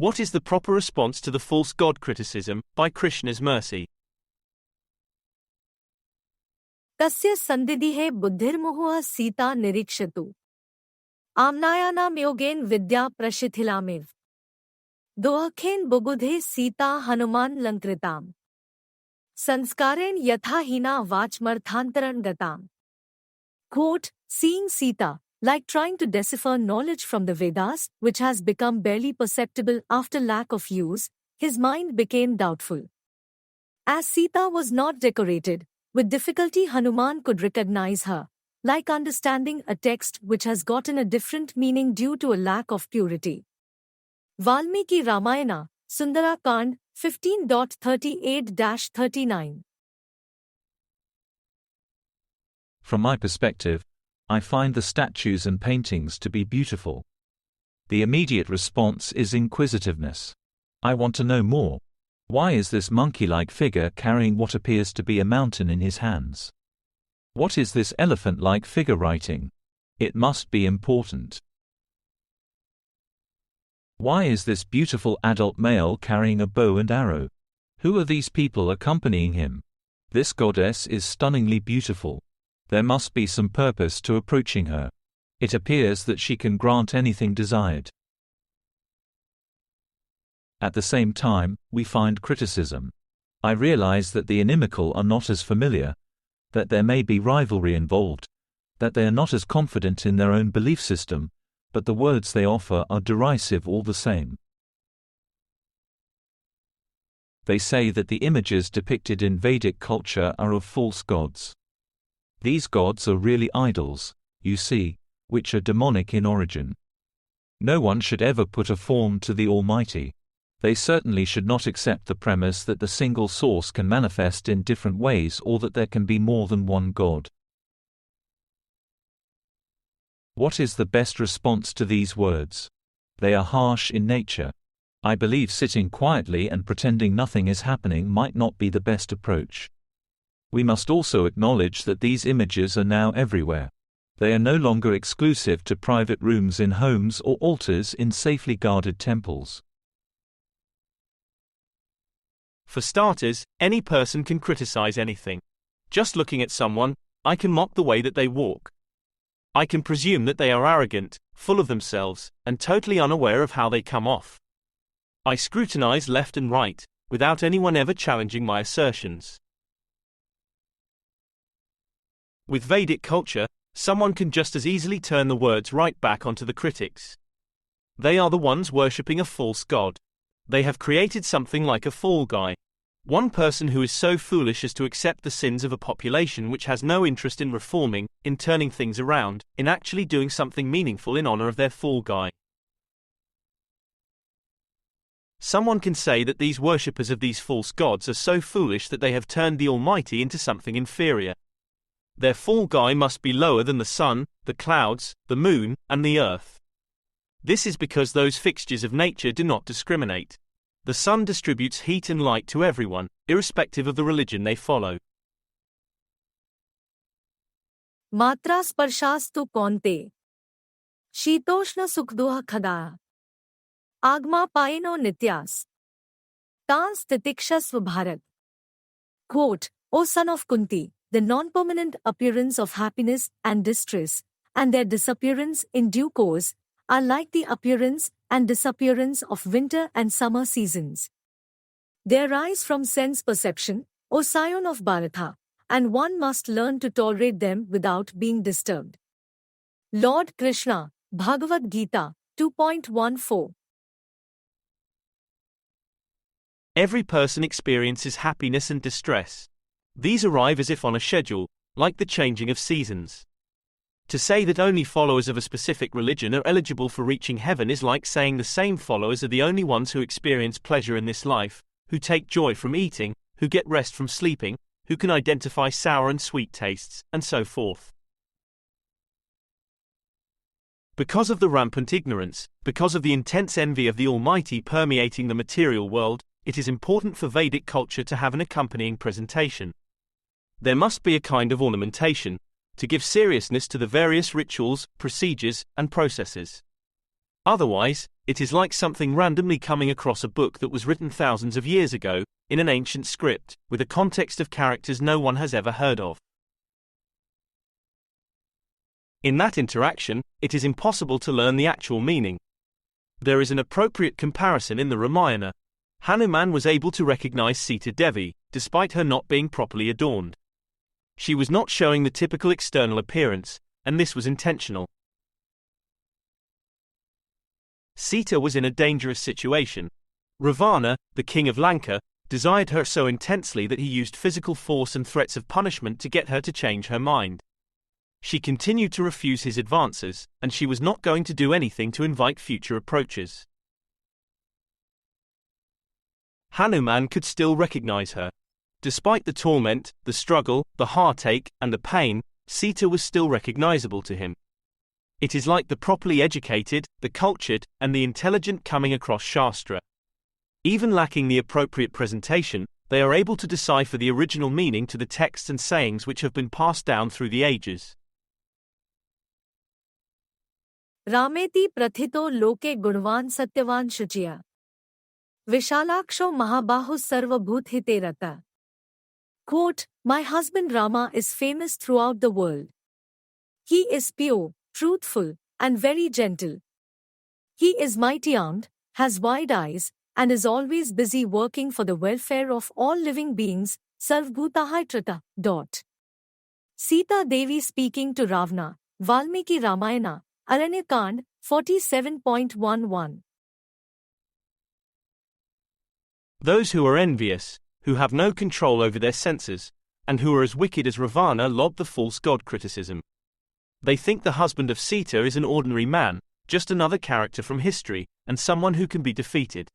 What is the proper response to the false god criticism by Krishna's mercy? तस्य संदिदिहे बुद्धिर्मुहुः सीता निरीक्षतु आम्नायानां योगेन विद्या प्रशिथिलामेव दोहखेन बुबुधे सीता हनुमान लंकृताम संस्कारेण यथा हीना वाचमर्थांतरण गताम. Quote, seeing Sita, like trying to decipher knowledge from the Vedas, which has become barely perceptible after lack of use, his mind became doubtful. As Sita was not decorated, with difficulty Hanuman could recognize her, like understanding a text which has gotten a different meaning due to a lack of purity. Valmiki Ramayana, Sundara Kand, 15.38-39. From my perspective, I find the statues and paintings to be beautiful. The immediate response is inquisitiveness. I want to know more. Why is this monkey-like figure carrying what appears to be a mountain in his hands? What is this elephant-like figure writing? It must be important. Why is this beautiful adult male carrying a bow and arrow? Who are these people accompanying him? This goddess is stunningly beautiful. There must be some purpose to approaching her. It appears that she can grant anything desired. At the same time, we find criticism. I realize that the inimical are not as familiar, that there may be rivalry involved, that they are not as confident in their own belief system, but the words they offer are derisive all the same. They say that the images depicted in Vedic culture are of false gods. These gods are really idols, you see, which are demonic in origin. No one should ever put a form to the Almighty. They certainly should not accept the premise that the single source can manifest in different ways or that there can be more than one God. What is the best response to these words? They are harsh in nature. I believe sitting quietly and pretending nothing is happening might not be the best approach. We must also acknowledge that these images are now everywhere. They are no longer exclusive to private rooms in homes or altars in safely guarded temples. For starters, any person can criticize anything. Just looking at someone, I can mock the way that they walk. I can presume that they are arrogant, full of themselves, and totally unaware of how they come off. I scrutinize left and right, without anyone ever challenging my assertions. With Vedic culture, someone can just as easily turn the words right back onto the critics. They are the ones worshipping a false god. They have created something like a fall guy. One person who is so foolish as to accept the sins of a population which has no interest in reforming, in turning things around, in actually doing something meaningful in honor of their fall guy. Someone can say that these worshippers of these false gods are so foolish that they have turned the Almighty into something inferior. Their fall guy must be lower than the sun, the clouds, the moon, and the earth. This is because those fixtures of nature do not discriminate. The sun distributes heat and light to everyone, irrespective of the religion they follow. Matra sparshastu kaunte शीतोष्ण सुखदुह खगा आगमा piano नित्यास तांस तितिक्षस्व Bharat. Quote, O son of Kunti, the non-permanent appearance of happiness and distress, and their disappearance in due course, are like the appearance and disappearance of winter and summer seasons. They arise from sense perception, O scion of Bharata, and one must learn to tolerate them without being disturbed. Lord Krishna, Bhagavad-gita, 2.14. Every person experiences happiness and distress. These arrive as if on a schedule, like the changing of seasons. To say that only followers of a specific religion are eligible for reaching heaven is like saying the same followers are the only ones who experience pleasure in this life, who take joy from eating, who get rest from sleeping, who can identify sour and sweet tastes, and so forth. Because of the rampant ignorance, because of the intense envy of the Almighty permeating the material world, it is important for Vedic culture to have an accompanying presentation. There must be a kind of ornamentation, to give seriousness to the various rituals, procedures, and processes. Otherwise, it is like something randomly coming across a book that was written thousands of years ago, in an ancient script, with a context of characters no one has ever heard of. In that interaction, it is impossible to learn the actual meaning. There is an appropriate comparison in the Ramayana. Hanuman was able to recognize Sita Devi, despite her not being properly adorned. She was not showing the typical external appearance, and this was intentional. Sita was in a dangerous situation. Ravana, the king of Lanka, desired her so intensely that he used physical force and threats of punishment to get her to change her mind. She continued to refuse his advances, and she was not going to do anything to invite future approaches. Hanuman could still recognize her. Despite the torment, the struggle, the heartache, and the pain, Sita was still recognizable to him. It is like the properly educated, the cultured, and the intelligent coming across Shastra. Even lacking the appropriate presentation, they are able to decipher the original meaning to the texts and sayings which have been passed down through the ages. रामेति प्रथितो लोके गुणवान सत्यवान शुचिया विशालाक्षो महाबाहु सर्वभूतहिते रता. Quote, my husband Rama is famous throughout the world. He is pure, truthful, and very gentle. He is mighty-armed, has wide eyes, and is always busy working for the welfare of all living beings, sarvbhutahaitrata. Sita Devi speaking to Ravana, Valmiki Ramayana, Aranya Kand, 47.11. Those who are envious, who have no control over their senses, and who are as wicked as Ravana lob the false god criticism. They think the husband of Sita is an ordinary man, just another character from history, and someone who can be defeated.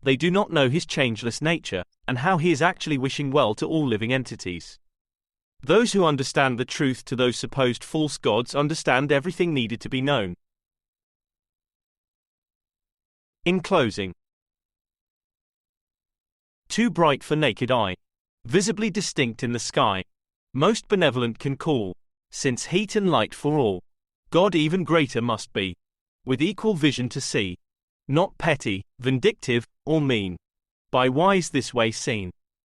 They do not know his changeless nature, and how he is actually wishing well to all living entities. Those who understand the truth to those supposed false gods understand everything needed to be known. In closing, too bright for naked eye, visibly distinct in the sky, most benevolent can call, since heat and light for all, God even greater must be, with equal vision to see, not petty, vindictive, or mean, by wise this way seen.